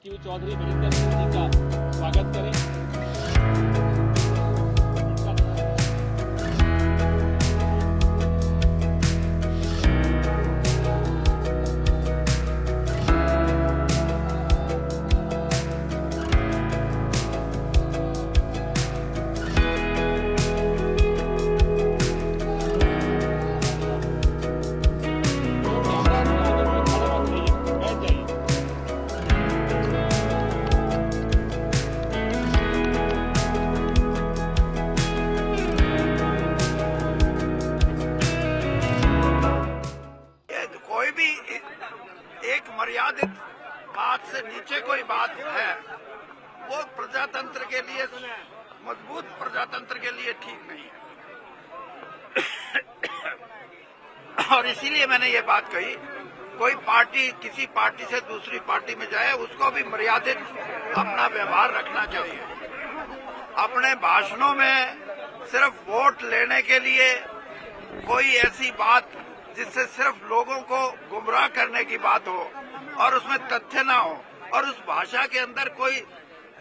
शिव चौधरी वीरेंद्र सिंह जी का स्वागत करें। कोई भी एक मर्यादित बात से नीचे कोई बात है वो प्रजातंत्र के लिए, मजबूत प्रजातंत्र के लिए ठीक नहीं है। और इसीलिए मैंने ये बात कही, कोई पार्टी किसी पार्टी से दूसरी पार्टी में जाए उसको भी मर्यादित अपना व्यवहार रखना चाहिए। अपने भाषणों में सिर्फ वोट लेने के लिए कोई ऐसी बात जिससे सिर्फ लोगों को गुमराह करने की बात हो और उसमें तथ्य ना हो और उस भाषा के अंदर कोई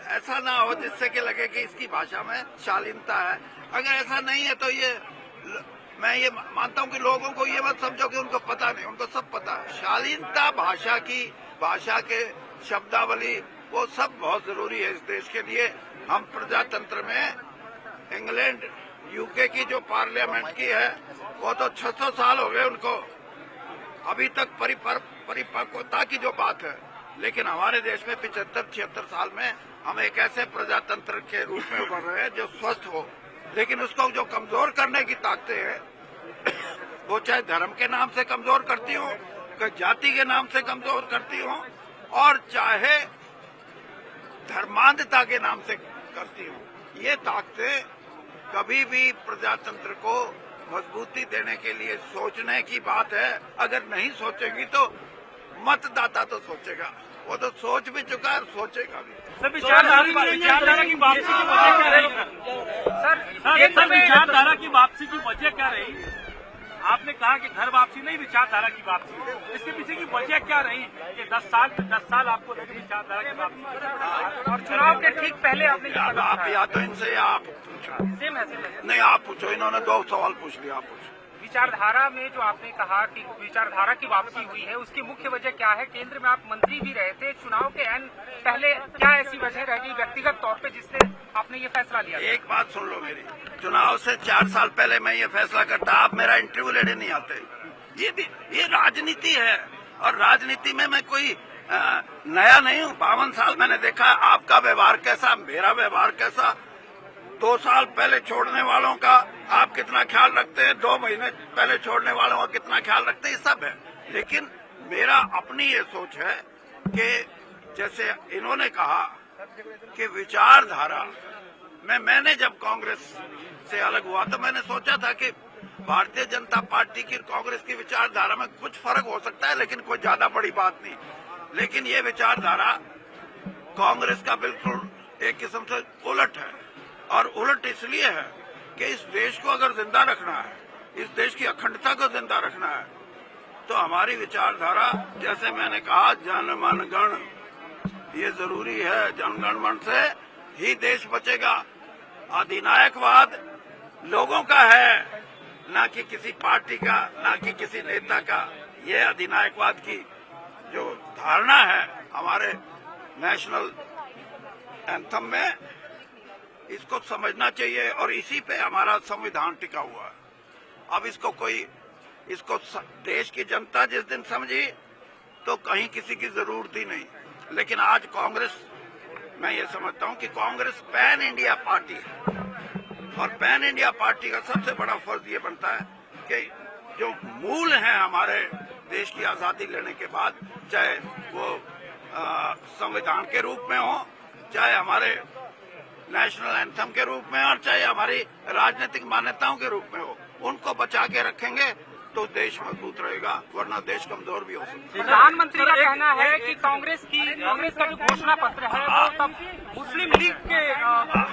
ऐसा ना हो जिससे कि लगे कि इसकी भाषा में शालीनता है। अगर ऐसा नहीं है तो मैं ये मानता हूं कि लोगों को ये मत समझो कि उनको पता नहीं, उनको सब पता है। शालीनता भाषा की, भाषा के शब्दावली, वो सब बहुत जरूरी है इस देश के लिए। हम प्रजातंत्र में इंग्लैंड यूके की जो पार्लियामेंट की है वो तो 600 साल हो गए उनको, अभी तक परिपक्वता की जो बात है। लेकिन हमारे देश में 75-76 साल में हम एक ऐसे प्रजातंत्र के रूप में उभर रहे हैं जो स्वस्थ हो, लेकिन उसको जो कमजोर करने की ताकतें हैं वो चाहे धर्म के नाम से कमजोर करती हो, जाति के नाम से कमजोर करती हो और चाहे धर्मांधता के नाम से करती हो। ये ताकतें कभी भी प्रजातंत्र को मजबूती देने के लिए सोचने की बात है। अगर नहीं सोचेगी तो मतदाता तो सोचेगा, वो तो सोच भी चुका है और सोचेगा भी। सर, विचारधारा की वापसी की वजह क्या रही? सर, विचारधारा की वापसी की वजह क्या रही? आपने कहा कि घर वापसी नहीं, विचारधारा की वापसी, इसके पीछे की वजह क्या रही कि 10 साल आपको लगे विचारधारा की वापसी? और चुनाव के ठीक पहले आपने आप या तो इनसे या आप पूछो। सेम है नहीं, आप पूछो, इन्होंने 2 सवाल पूछ लिया, आप पूछो। विचारधारा में जो आपने कहा कि विचारधारा की वापसी हुई है, उसकी मुख्य वजह क्या है? केंद्र में आप मंत्री भी रहे थे, चुनाव के एन पहले क्या ऐसी वजह रह गई व्यक्तिगत तौर पे जिससे आपने ये फैसला लिया? एक बात सुन लो मेरी, चुनाव से 4 साल पहले मैं ये फैसला करता, आप मेरा इंटरव्यू लेने नहीं आते। ये राजनीति है और राजनीति में मैं कोई नया नहीं हूँ। 52 साल मैंने देखा आपका व्यवहार कैसा, मेरा व्यवहार कैसा। 2 साल पहले छोड़ने वालों का आप कितना ख्याल रखते हैं, 2 महीने पहले छोड़ने वालों का कितना ख्याल रखते हैं, ये सब है। लेकिन मेरा अपनी ये सोच है कि जैसे इन्होंने कहा कि विचारधारा में, मैंने जब कांग्रेस से अलग हुआ तो मैंने सोचा था कि भारतीय जनता पार्टी की कांग्रेस की विचारधारा में कुछ फर्क हो सकता है, लेकिन कोई ज्यादा बड़ी बात नहीं। लेकिन ये विचारधारा कांग्रेस का बिल्कुल एक किस्म से उलट है। और उलट इसलिए है कि इस देश को अगर जिंदा रखना है, इस देश की अखंडता को जिंदा रखना है, तो हमारी विचारधारा, जैसे मैंने कहा, जन मन गण, ये जरूरी है। जन गण मन से ही देश बचेगा। अधिनायकवाद लोगों का है, ना कि किसी पार्टी का, ना कि किसी नेता का। ये अधिनायकवाद की जो धारणा है हमारे नेशनल एंथम में, इसको समझना चाहिए और इसी पे हमारा संविधान टिका हुआ है। अब इसको देश की जनता जिस दिन समझी तो कहीं किसी की जरूरत ही नहीं। लेकिन आज कांग्रेस, मैं ये समझता हूं कि कांग्रेस पैन इंडिया पार्टी है और पैन इंडिया पार्टी का सबसे बड़ा फर्ज ये बनता है कि जो मूल हैं हमारे देश की आजादी लेने के बाद, चाहे वो संविधान के रूप में हो, चाहे हमारे नेशनल एंथम के रूप में, और चाहे हमारी राजनीतिक मान्यताओं के रूप में हो, उनको बचा के रखेंगे तो देश मजबूत रहेगा, वरना देश कमजोर भी हो सकता है। प्रधानमंत्री का कहना है कि कांग्रेस का जो घोषणा पत्र है वो तब मुस्लिम लीग के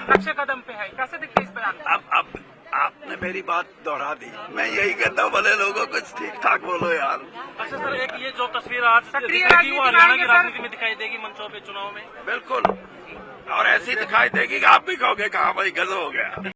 नक्शे कदम पे है। कैसे दिखते इस बयान? अब आपने मेरी बात दोहरा दी। मैं यही कहता हूँ, भले लोगों कुछ ठीक ठाक बोलो यार। अच्छा सर, एक ये जो तस्वीर आज सक्रिय दिखेगी वो हरियाणा की राजनीति राजनीति में दिखाई देगी मंचों पे चुनाव में। बिल्कुल, और ऐसी दिखाई देगी कि आप भी कहोगे कहाँ भाई गजब हो गया।